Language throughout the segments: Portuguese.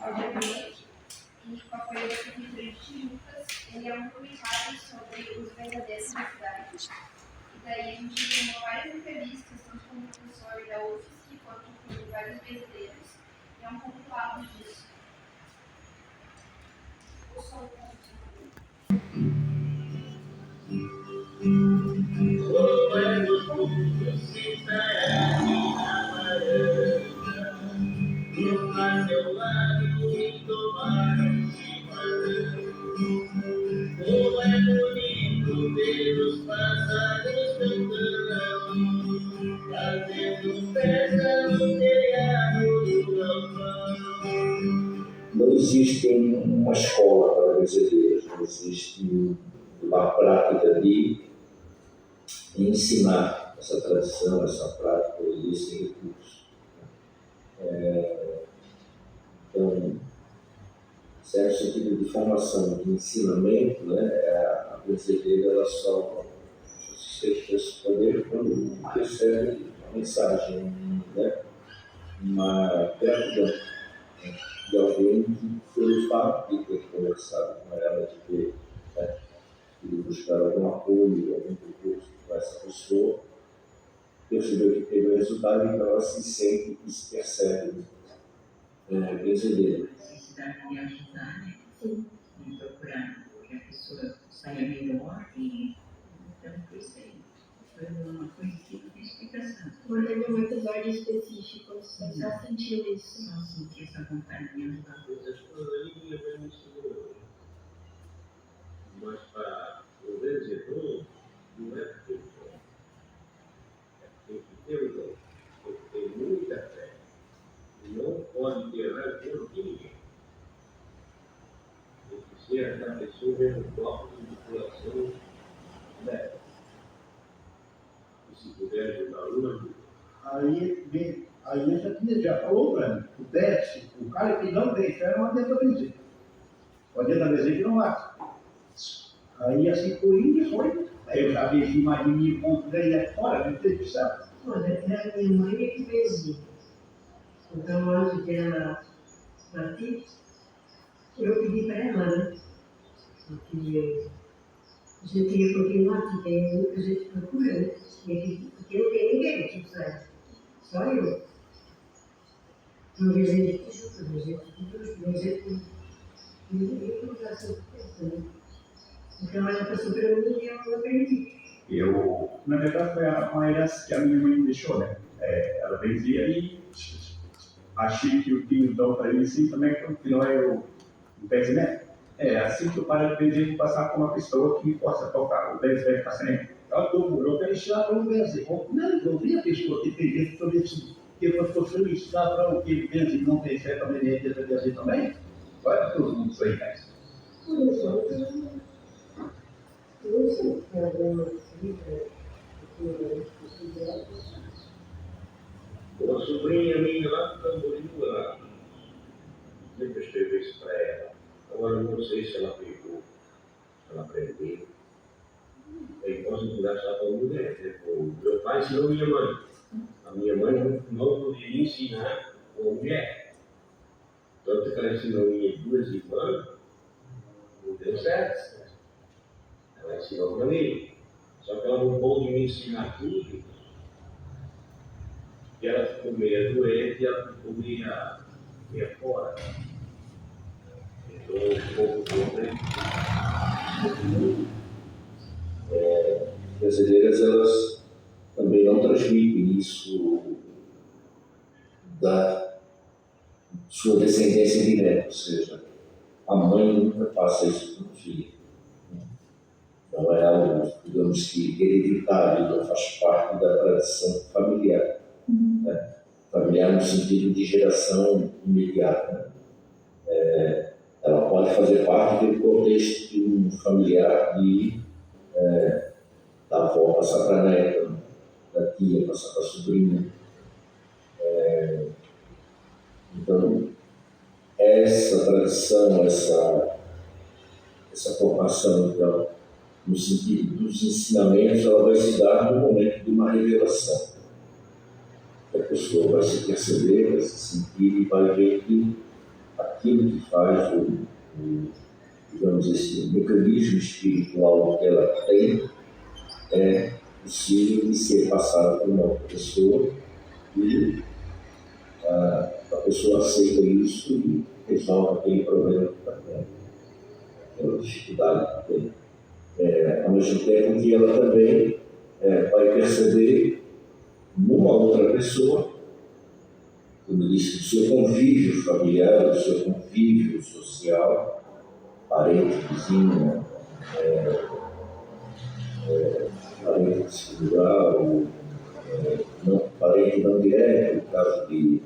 e com a folha da Prefeitura de Tijucas, ele é um comentário sobre os verdadeiros necessidades. E daí a gente tem várias entrevistas, tanto com o professor da UFSC quanto com vários brasileiros, e é um compilado disso. Eu sou o Não existe uma escola para brasileiros, não existe uma prática de ensinar essa tradição, essa prática, esse recurso. Então, certo sentido de formação, de ensinamento, né, a brasileira ela só se responder quando recebe uma mensagem, né, uma gratidão de alguém que foi o fato de ter conversado com ela, de ter buscar algum apoio, algum recurso com essa pessoa, percebeu que teve o resultado, então ela se sente e se percebe brasileira. Necessidade de ajudar, né? Sim. E procurar que a pessoa saia melhor e então foi isso aí. Foi uma coisa que não tem explicação. Não teve um episódio específico, você só sentiu isso. Só senti essa vontade de ajudar. Essas coisas aí ia ver isso. Mas para o vencedor, não é porque tem que ter o dom, tem que ter muita fé. Não pode ter razão de ninguém. Tem que ser essa pessoa mesmo próprio de coração dela. E se puder ajudar uma, Aí a gente já falou para mim, o cara que não tem fé não adianta benzer. Não adianta benzer que não mata. Aí assim foi e foi. Aí eu já vejo mais de mim ponto daí é fora, não tem que saber. Olha, era minha mãe que benzia. Então, antes de ela partir, eu pedi para ela, né? Porque a gente queria continuar, porque tem muita gente procurando. Porque não tem ninguém que sai. Só eu. Não vejo gente que chuta, não vejo gente que busca, não vejo gente que ninguém não está sempre pensando. Então ela passou para mim e eu não permiti. Na verdade, foi uma herança que a minha mãe me deixou, né? Ela benzia e achei que eu tinha o dom para ele, assim também continuou eu o benzimento. Assim que eu paro de benzer, eu passar por uma pessoa que possa tocar o benzimento para sempre. Ela demorou para ensinar para o benzer. Não, eu vi a pessoa que tem dentro sobre isso. Que se eu ensinar para o que benze não tem fé também, nem adianta benzer também, vai todo mundo isso aí, né? Por isso, eu sei que ela ganhou esse livro, uma sobrinha minha lá do Tamboril, ela sempre escreveu isso para ela. Agora não sei se ela pegou, se ela aprendeu. Aí posso conversar com a mulher, né? Com meu pai ensinou minha mãe. A minha mãe não poderia ensinar uma mulher. Tanto que ela ensinou minhas duas irmãs, não deu certo. Ela ensinou para mim. Só que ela não pôde me ensinar tudo. E ela ficou meio doente e ela ficou meio fora. Então, um pouco tempo. Brasileiras, elas também não transmitem isso da sua descendência direta, ou seja, a mãe nunca passa isso para o filho. Não é algo, digamos que, hereditário, não faz parte da tradição familiar. Né? Familiar no sentido de geração imediata. Né? Ela pode fazer parte do contexto de um familiar de da avó passar para a neta, da tia passar para a sobrinha. Então, essa tradição, essa formação, então, no sentido dos ensinamentos, ela vai se dar no momento de uma revelação. A pessoa vai se perceber, vai se sentir e vai ver que aquilo que faz digamos, esse mecanismo espiritual que ela tem é possível de ser passado por uma outra pessoa e a pessoa aceita isso e resolve aquele problema que está tendo, aquela dificuldade que tem. Ao mesmo tempo que ela também vai perceber numa outra pessoa, como disse, o seu convívio familiar, o seu convívio social, parente, vizinho, parente segural, não, parente não direto, no caso de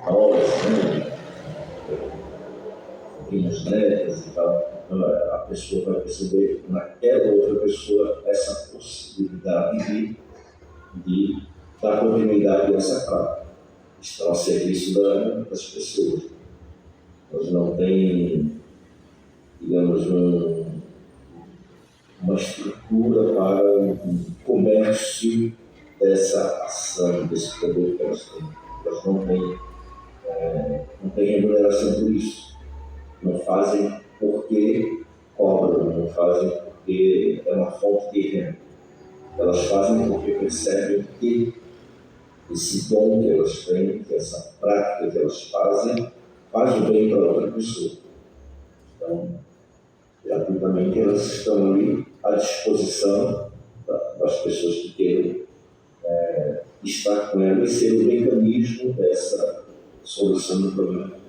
nós, filhos, netas e tal, a pessoa vai perceber naquela outra pessoa essa possibilidade de dar continuidade a essa prática. Estão a serviço das pessoas. Nós não tem, digamos, uma estrutura para um comércio dessa ação, desse poder que elas têm. Elas não têm remuneração por isso. Não fazem porque cobram, não fazem porque é uma fonte de renda. Elas fazem porque percebem que esse dom que elas têm, que essa prática que elas fazem, faz o bem para outra pessoa. Então, gratuitamente elas estão ali à disposição das pessoas que queiram estar com elas e ser o mecanismo dessa solução do problema.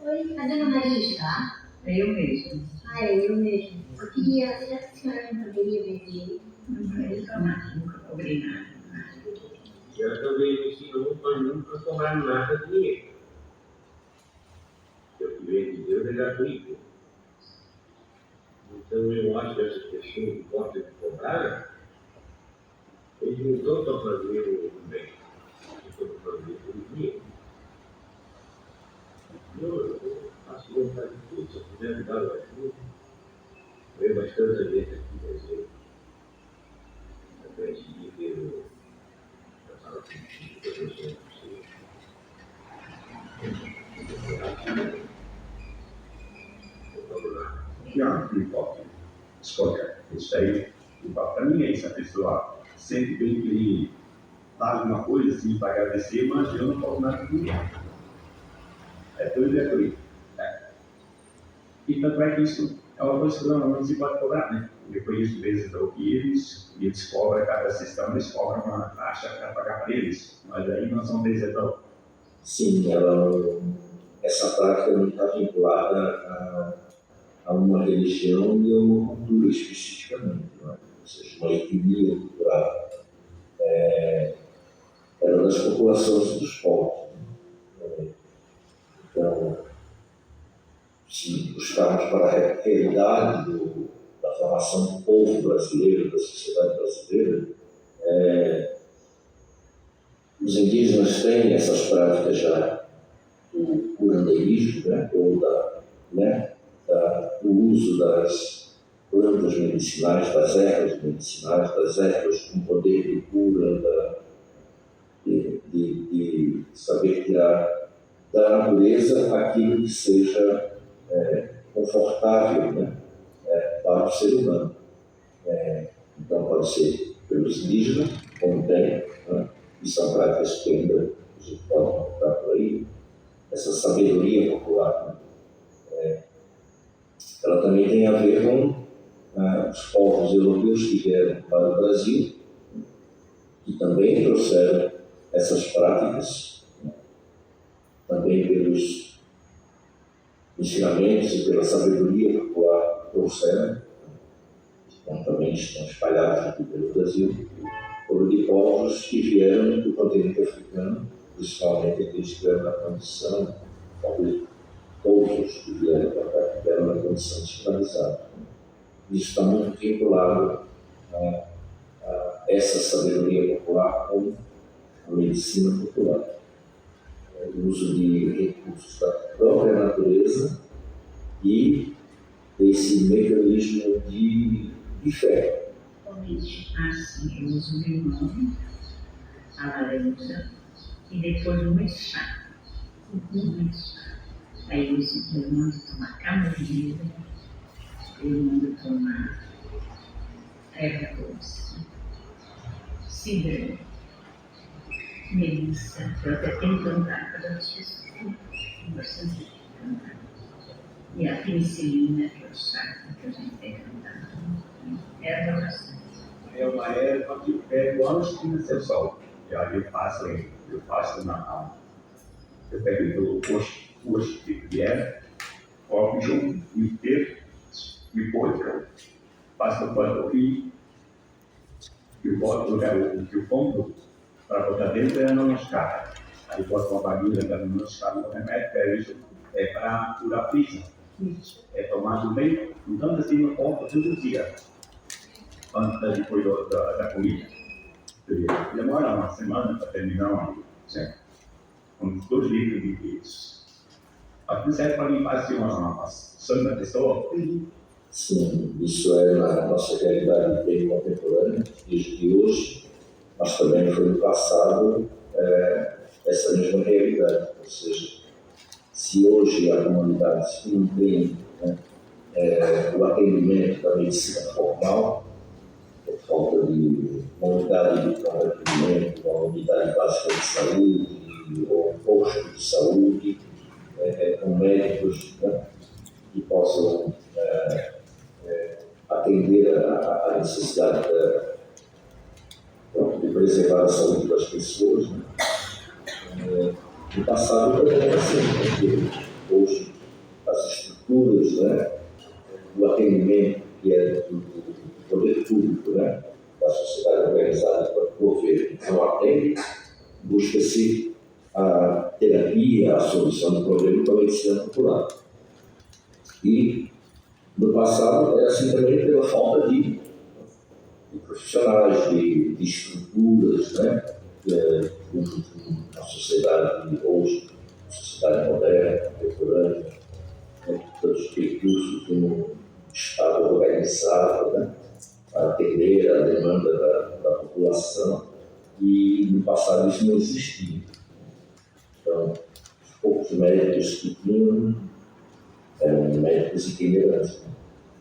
Oi, a dona Maria está? É eu mesmo. Ah, é eu mesmo. Eu queria, será que a senhora não poderia vender? Não vai reclamar, nunca cobrei nada. Eu também ensino para nunca cobrar nada de dinheiro. O que vem de Deus é gratuito. Então eu acho que essas pessoas que gostam de cobrar, eles não estão para fazer o bem, eles estão para fazer o dinheiro. Eu faço vontade de tudo, se eu puder me dar uma ajuda. Veio bastante gente aqui, por exemplo. Até esse dia inteiro, eu estava sentindo que eu não sei possível. Não importa. Escolha. Isso aí, importa para ninguém. Se a pessoa sente bem que dá alguma coisa assim para agradecer, mas eu não posso nada com ninguém. É tudo. E tanto é que isso é uma coisa que não se pode cobrar, né? Eu conheço vezes o que eles cobram, cada sessão eles cobram uma taxa para pagar para eles, mas aí nós vamos dizer, então. Sim, essa prática não está vinculada a uma religião e a uma cultura especificamente, não é? Ou seja, uma etnia cultural. Era das populações dos povos. Então, se buscarmos para a realidade da formação do povo brasileiro, da sociedade brasileira, os indígenas têm essas práticas já do curandeirismo, né, ou do uso das plantas medicinais, das ervas medicinais, das ervas com poder de cura, de saber tirar da natureza aquilo que seja confortável, né, para o ser humano. Então pode ser pelos indígenas, como tem, né, e são práticas que ainda a gente pode encontrar por aí, essa sabedoria popular. Né? Ela também tem a ver com os povos europeus que vieram para o Brasil, que também trouxeram essas práticas, né? Também pelos ensinamentos e pela sabedoria popular que trouxeram, então também estão espalhados aqui pelo Brasil, ou de povos que vieram do continente africano, principalmente aqueles que vieram na condição, talvez todos os que vieram para cá, que vieram na condição de escravizados. Isso está muito vinculado a essa sabedoria popular com a medicina popular. O uso de recursos da própria natureza e desse mecanismo de fé. Assim, eu uso o limão, a laranja e depois muito chá. Aí eu mando tomar camomila, eu mando tomar erva doce, cidreira, melissa, eu até tenho cantar para as pessoas, bastante cantar. E a penicilina, que é o chá que a gente tem cantado, erva bastante. É uma erva que pego antes de nascer o sol. E aí eu faço eu pego duas tipos de erva, coloco junto, inteiro, e põe, passo no pano e eu boto o fundo para botar dentro da mascada. Aí boto uma bagulha da mascada no remédio, pego isso, é para curar a prisa. É tomado bem, então assim no copo todo dia, antes depois da comida. Demora uma semana para terminar uma certo? Uns 2 litros de isso. Aqui serve para limpar assim uma sangue da pessoa. Sim, isso é na nossa realidade bem contemporânea, desde hoje, mas também foi no passado essa mesma realidade. Ou seja, se hoje a comunidade não tem o atendimento da medicina formal, por falta de uma unidade de atendimento, uma unidade básica de saúde, ou um posto de saúde, com médicos que possam atender a necessidade de preservar a saúde das pessoas. No passado também era assim, porque hoje as estruturas do atendimento que é do poder público, da sociedade organizada para governo, não atende, busca-se a terapia, a solução do problema com a medicina popular. E no passado era assim também pela falta de profissionais, de estruturas, a sociedade hoje, a sociedade moderna, contemporânea, todos os recursos de um Estado organizado, para atender a demanda da população, e no passado isso não existia. Então, os poucos médicos que tinham eram médicos itinerantes.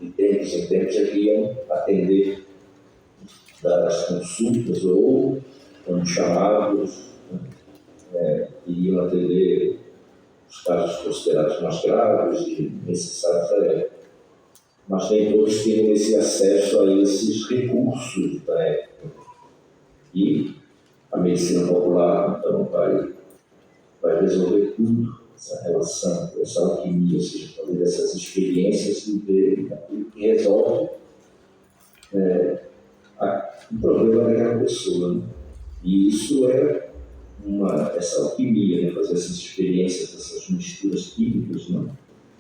De tempos em tempos iam atender das consultas ou, quando chamados, iriam atender os casos considerados mais graves e necessários da época. Mas nem todos tinham esse acesso a esses recursos da época. E a medicina popular, então, vai resolver tudo, essa relação, essa alquimia, ou seja, fazer essas experiências e ver aquilo que resolve o problema daquela pessoa. E isso é essa alquimia, fazer essas experiências, essas misturas químicas,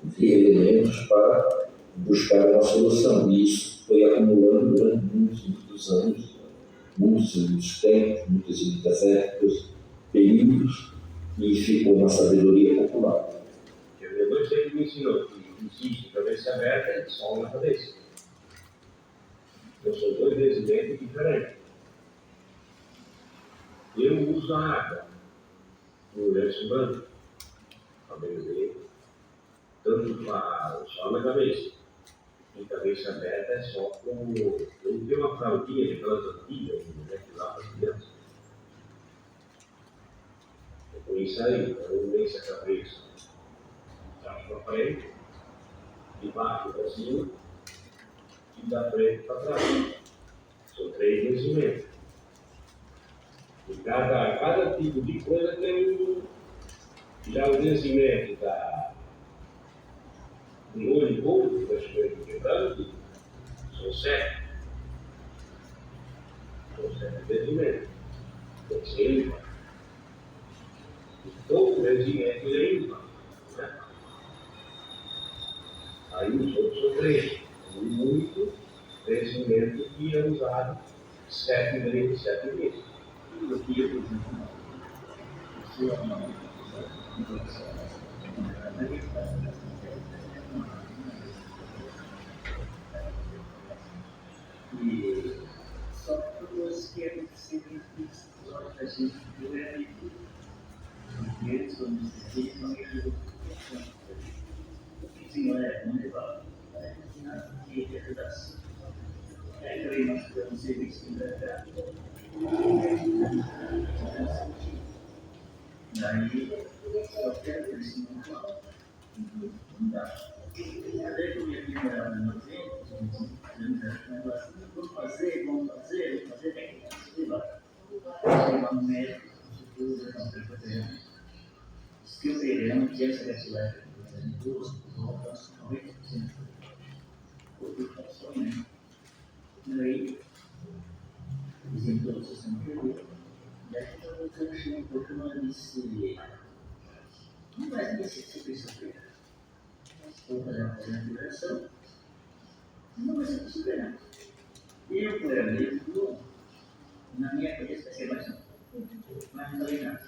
de elementos para buscar uma solução. E isso foi acumulando durante muitos anos, muitos tempos, muitas épocas, períodos, e ficou uma sabedoria popular. Eu depois sempre me ensinou que existe cabeça aberta e sol na cabeça. Então são 2 residentes diferentes. Eu uso a água no lenço branco, para beber, tanto para o sol na cabeça. E cabeça aberta é só com. Eu tenho uma fraldinha de aquelas antigas, que lá para as crianças. Com isso aí, eu lenço a cabeça, traço para frente, de baixo para cima e da frente para trás. São 3 vencimentos. E cada tipo de coisa tem já o vencimento do olho público, das coisas quebrando, são 7. São 7 vencimentos. Tem que ser ímpar. Todo vencimento é ímpar. Aí os outros são 3. E muito vencimento que é usado 7 vezes, 7 vezes. E só que todas que a gente sempre da gente vezes, quando você diz, não me ajuda. O Senhor é bom de volta. Que ajudasse. Aí também nós fizemos um serviço de verdade. Daí, só quero que isso não fala. Não dá. Até que eu me primeira no tempo, vamos fazer bem. Sei lá. Chegar no médico, não tem que fazer. Os que eu veremos que essa gratidão volta a 8%. Porque passou, né? E aí, os entornos são perdidos. Daí eu achei um pouco desse. Não vai nesse sexta-feira. Vou fazer uma apresentação. Não vai ser superado. Eu, por exemplo, na minha cabeça vai ser mais um. Mas não falei nada.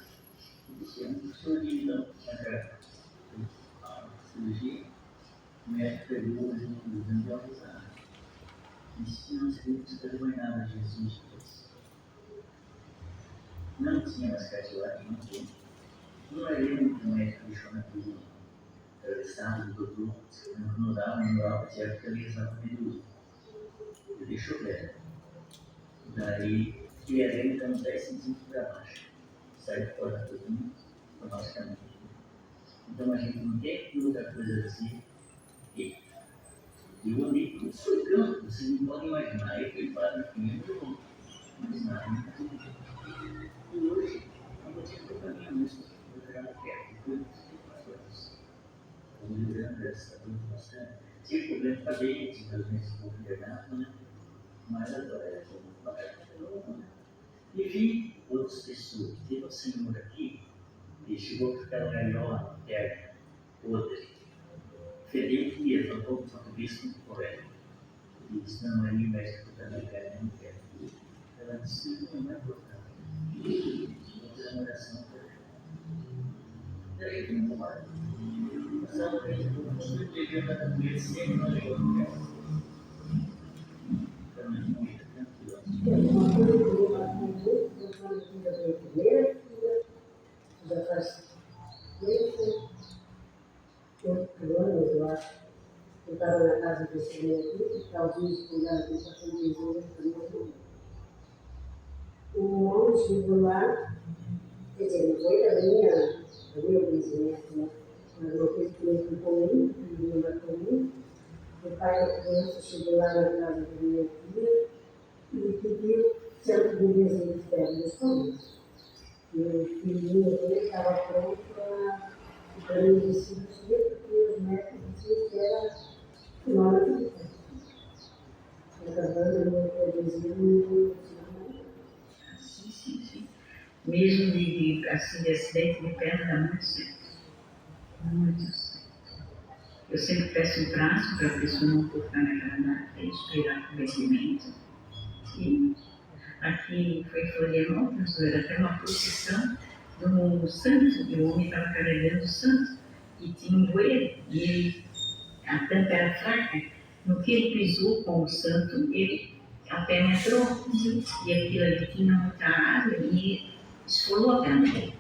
Isso é um surgido a cirurgia. O médico pegou os envolvidos. Isso não se não nada de Jesus. Não tinha mais cartilagem, não tinha. Não era eu que o médico deixou naquele estado do doutor, não dava certo porque ele estava com medusa. Ele deixou velho. Daí, ele ia ver então 10 centímetros para baixo. Saiu fora da cozinha, para o nosso caminho. Então a gente não tem muita coisa assim. E eu andei tudo surcando, vocês não podem imaginar. Eu fui para o fim, eu não imaginava. E hoje, eu vou ter que caminhar nisso. Eu vou pegar perto, depois das coisas. Eu me lembrando dessa coisa bastante. Tive problema com a dente, meus meses por internado, né? Mas agora é como né? E vi outras pessoas. Teve um senhor aqui que chegou a ficar melhor, terra, podre. Fedeu que ia, falou pouco português muito correto. Ele disse: não, é minha médica que está na terra, não quero. Ela disse: não é importante. Vou fazer uma oração para ele. Daí eu não mais. Passava bem, eu não devia estar com ele sempre, não é eu. Então, é muito tranquilo. Uma coisa que eu faço muito, eu falo da minha primeira filha, já faz 8 anos, eu acho. Eu estava na casa desse menino aqui, estava os cuidados de passando de jogo para mim. O homem chegou lá, quer dizer, não foi da minha bisneto, né? Mas uma coisa que ele ficou comigo, ele não comigo. O pai da criança chegou lá na casa da minha filha e pediu se ela podia ver os pés dos pães. E o filhinho dele estava pronto para me decidir, porque os médicos diziam que era uma hora de vida. Acabando no produzido, Sim. Mesmo de acidente de perna dá muito certo. Muito certo. Eu sempre peço um prazo para a pessoa não cortar naquela frente, esperar o vencimento. E aqui foi em Florianópolis, era até uma procissão do santo, e o homem estava carregando o santo, e tinha um bueiro, e a tampa era fraca. No que ele pisou com o santo, a perna entrou, e aquilo ali tinha muita água e esfolou a perna.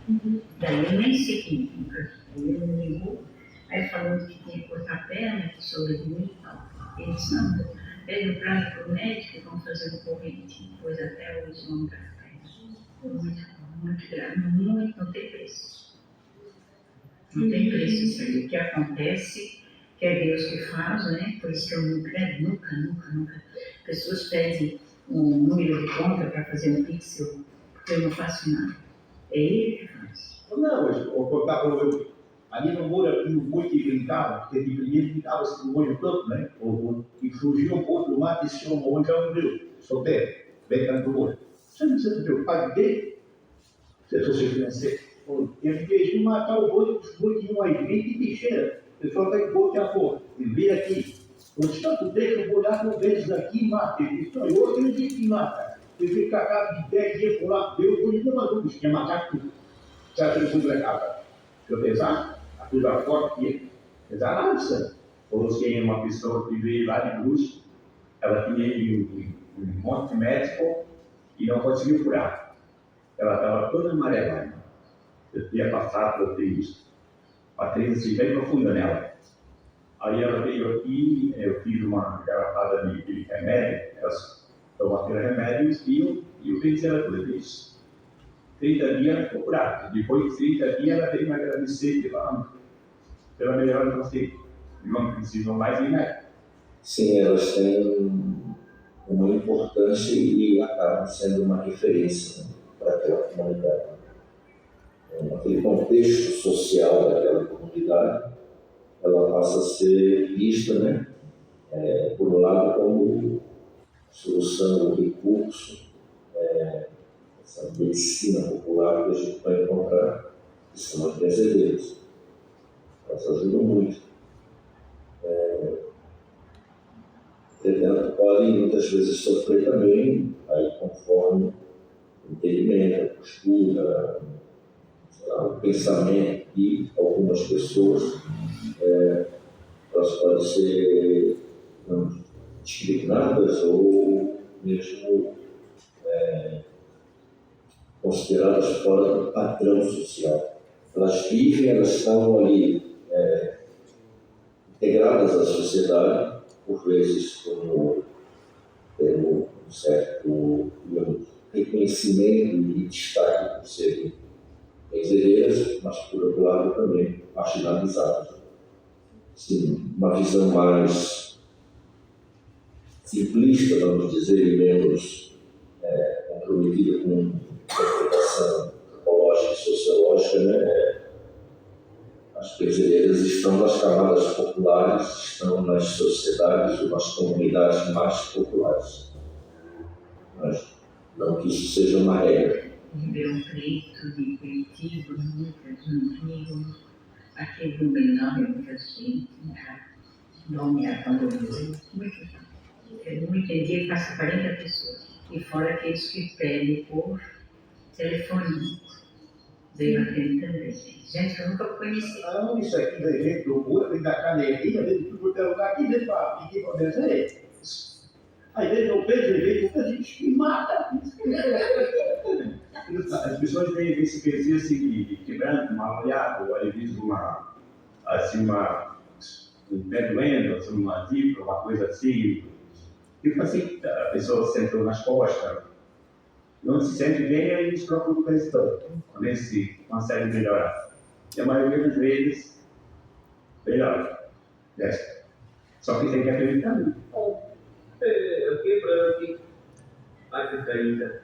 Daí eu nem sei quem nunca ele me ligou, aí falando que tinha que cortar a perna, que soube de mim e tal. Ele disse: não, pega o prazo para o médico e vamos fazer um corrente. Pois até hoje não dá perna. Muito grave, muito, não tem preço. Não tem preço isso aí. O que acontece, que é Deus que faz, né? Por isso que eu nunca. Pessoas pedem um número de conta para fazer um pixel, porque eu não faço nada. É Ele que faz. Não, mas ali no molho, no boi que brincava, porque de primeiro brincava assim no molho campo, né? E fugia um pouco do mato e se chama onde já não deu. Solteiro, bem canto do molho. Você não precisa se preocupar dele. Se você financeiro. Ele fez de matar o boi, os boi que iam aí, 20 bicheira. O pessoal vai boi que a porra. Ele veio aqui. Os tanto deixa eu olhar por vezes daqui e mata. Ele disse: não, eu acredito que mata. Ele veio com a casa de 10 dias por lá, deu, por isso não dúvida, tinha matado tudo. Sabe que ele foi para casa? Se eu pensar, a coisa forte que ele. Pesar nada, sabe? Ou você é uma pessoa que veio lá de Brusque, ela tinha um monte de médico e não conseguiu curar. Ela estava toda amarelada. eu tinha passado por isso. A crise assim, bem profunda nela. Aí ela veio aqui, eu fiz uma garrafada de remédio, elas tomaram remédios e eu pensei ela tudo isso. 30 dias ela ficou curada. Depois de 30 dias ela veio me agradecer pela melhora que você não precisam mais de médico. Sim, elas têm uma importância e acabam sendo uma referência, né, para aquela comunidade. Aquele contexto social daquela comunidade, ela passa a ser vista, né, por um lado, como solução, recurso, essa medicina popular que a gente vai encontrar, que são as benzedeiras. Elas ajudam muito. Entretanto, podem muitas vezes sofrer também, aí conforme o entendimento, a postura, o pensamento de algumas pessoas, elas podem ser discriminadas ou mesmo consideradas fora do padrão social. Elas vivem, elas estão ali integradas à sociedade, por vezes como tendo um certo reconhecimento e destaque por serem benzedeiras, mas por outro lado também marginalizadas. Sim, uma visão mais simplista, vamos dizer, e menos comprometida com a interpretação antropológica e sociológica, né? As benzedeiras estão nas camadas populares, estão nas sociedades ou nas comunidades mais populares. Mas não que isso seja uma regra. Ribeirão Preto, de Curitiba, muitas, Rio, aqui do Blumenau, muita gente, nome é Pandorou, eu não entendi, passa 40 pessoas, e fora aqueles que pedem por telefone, veio aquele também. Gente que eu nunca conheci. Não, isso aqui da gente procura, vem da canelinha, vem de tudo quanto é lugar aqui dentro para pedir para benzer. Aí dentro eu vejo muita gente que mata. As pessoas têm esse perfil assim, de quebrando, mal olhado, aí diz um pé doendo, assim, uma dica, uma coisa assim. Tipo assim, a pessoa sentou nas costas, não se sente bem, aí eles procuram o questão, quando eles se conseguem melhorar. E a maioria das vezes, melhora. Só que tem que acreditar nisso. Eu quebrante, a caída,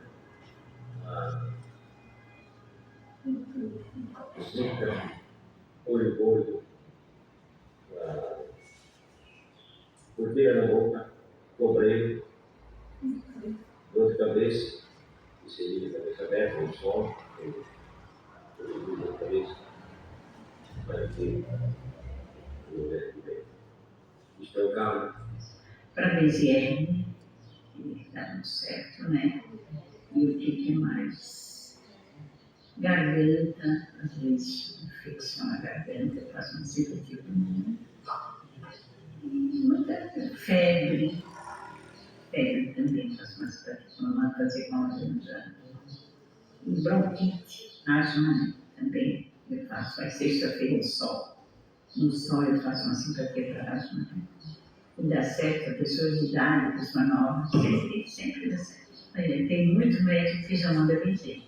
zika, olho gordo, cordeira na boca, cobreiro, dor de cabeça, que seria de cabeça aberta, no sol, dor de cabeça, para que estancado. Para BZR, que dá muito certo, né? E o que mais? Garganta, às vezes infecção na garganta, faz uma cirurgia também. Muita febre também, faz uma fazer com a garganta. E bronquite, asma também, eu faço. Aí sexta-feira no sol eu faço uma simpatia para asma. Né? E dá certo, a pessoa de idade, a pessoa nova, sempre dá certo. Tem muito médico que já manda benzer.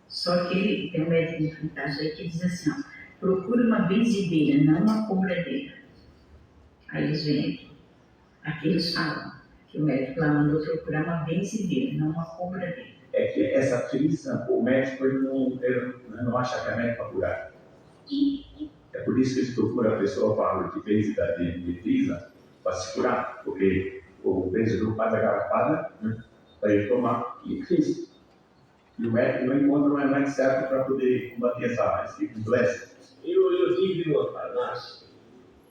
Só que tem um médico de frentagem aí que diz assim, ó, procura uma benzedeira, não uma cobradeira. Aí eles vêm aqui. Aqui eles falam que o médico lá mandou procurar uma benzedeira, não uma cobradeira. É que essa crise, o médico ele não acha que é médico para curar. É por isso que eles procuram a pessoa para de crise para se curar, porque o benzedor faz a garrafada, né, para ele tomar e crise. E o médico não encontra o remédio certo para poder combater esse tipo de doença. Eu tive numa farmácia,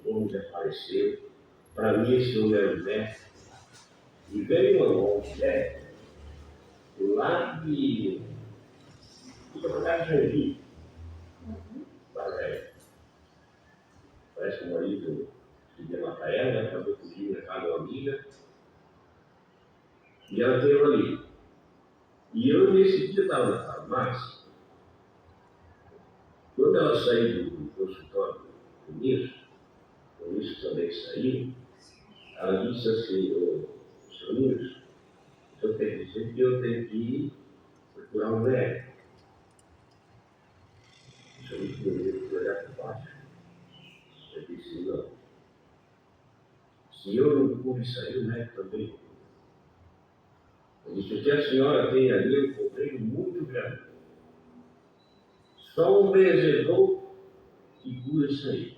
onde apareceu, para mim esse homem era o médico, e veio uma mulher lá de Joinville, parece que o marido queria matar ela, acabou fugindo na casa de uma amiga, e ela veio ali. E eu, nesse dia, estava na farmácia, Quando ela saiu do consultório do Nilson também saiu, ela disse assim, seu Nilson, o senhor quer dizer que eu tenho que ir procurar um médico. O senhor não poderia olhar para baixo. Eu disse, não. Se eu não pude sair, o médico também. Eu disse, o que a senhora tem ali é um problema muito grande. Só um benzeador que cura isso aí.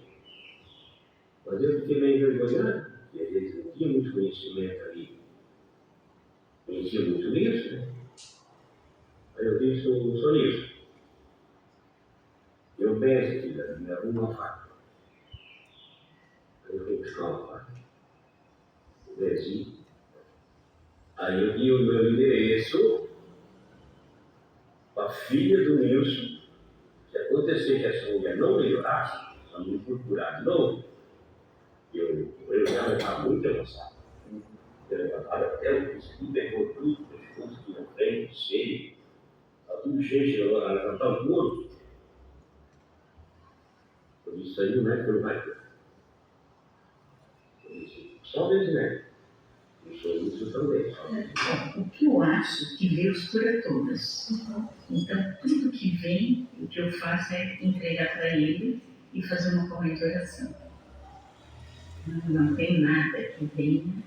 Mas eu fiquei meio envergonhado, porque eles não tinham muito conhecimento ali. Conhecia muito isso, né? Aí eu disse, sou isso. Eu penso que me arruma uma faca. Aí eu fui buscar uma faca. Eu desci. Aí eu dei o meu endereço para a filha do Nilson. Se acontecer que essa mulher não melhorasse, ela me procurar de novo, eu já estava muito avançado. Eu levantava até o princípio, pegou tudo, pescoço aqui na frente, cheio, estava tudo cheio, chegou a levantar o corpo. Eu disse, isso aí o médico não vai ter. Eu disse, só mesmo médico. Eu sou isso também. O que eu acho que Deus cura todas. Então, tudo que vem, o que eu faço é entregar para Ele e fazer uma corrente oração. Não tem nada que venha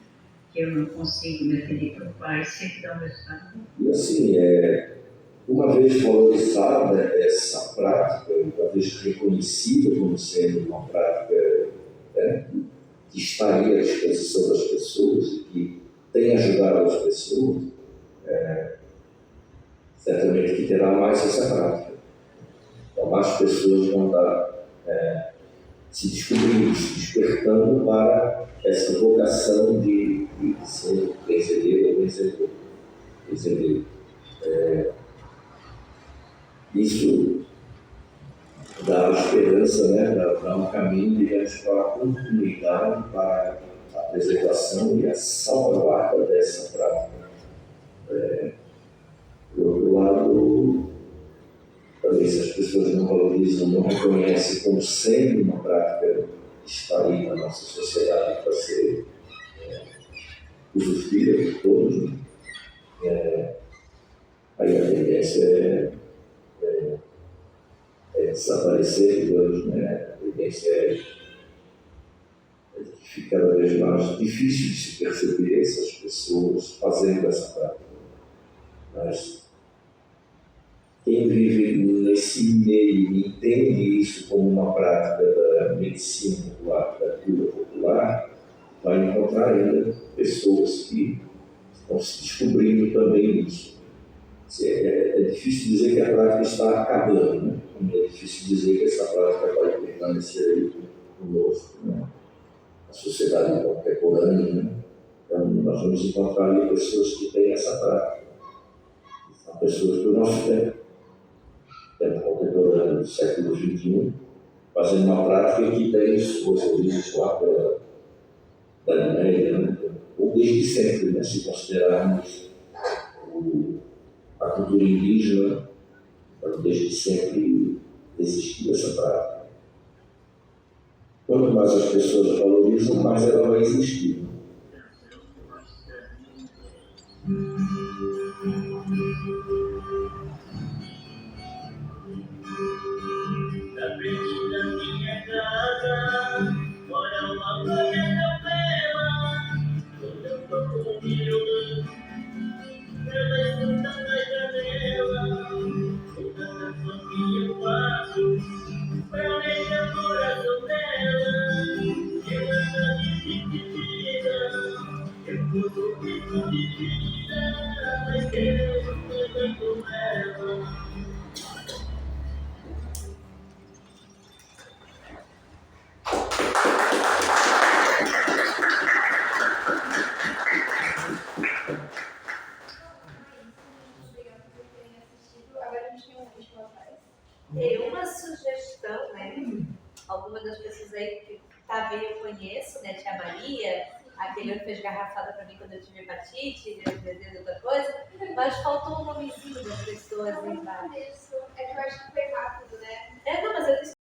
que eu não consigo me atender para o Pai sempre dá um resultado. E assim, uma vez valorizada essa prática, uma vez reconhecida como sendo uma prática que está aí à disposição das pessoas e que tem ajudado as pessoas, certamente que terá mais essa prática. Então, mais pessoas vão estar se descobrindo, se despertando para essa vocação de ser benzedeiro ou benzedeiro. Isso dá esperança, né? Dá um caminho, digamos, para a continuidade, para a preservação e a salvaguarda dessa prática. Por outro lado, talvez se as pessoas não valorizam, não reconhecem como sendo uma prática que está aí na nossa sociedade para ser usufruída por todos, aí a tendência é desaparecer, digamos, né? A tendência é que fica cada vez mais difícil de se perceber essas pessoas fazendo essa prática. Mas quem vive nesse meio e entende isso como uma prática da medicina popular, da cura popular, vai encontrar ainda pessoas que estão se descobrindo também nisso. É difícil dizer que a prática está acabando, né? É difícil dizer que essa prática vai permanecer aí conosco, né? A sociedade contemporânea, né? Então, nós vamos encontrar ali pessoas que têm essa prática. São pessoas do nosso tempo contemporâneo do século XXI, fazendo uma prática que tem suas origens lá da Idade Média, né? Ou desde sempre, né? Se considerarmos a cultura indígena, desde sempre existiu essa prática. Quanto mais as pessoas valorizam, mais ela vai existir. Na frente da minha casa, mora uma mulher bela, quando eu tô com milho, ela escuta na janela, toda a canção que eu faço, pra deixar o coração dela, ela tá dividida, eu tô muito dividida, mas quero viver com ela. Uma sugestão, né? Algumas das pessoas aí que tá bem eu conheço, né? Tia Maria, aquele que fez garrafada para mim quando eu tive hepatite, deu desejo outra coisa, mas faltou o nomezinho das pessoas aí embaixo. É que eu acho que foi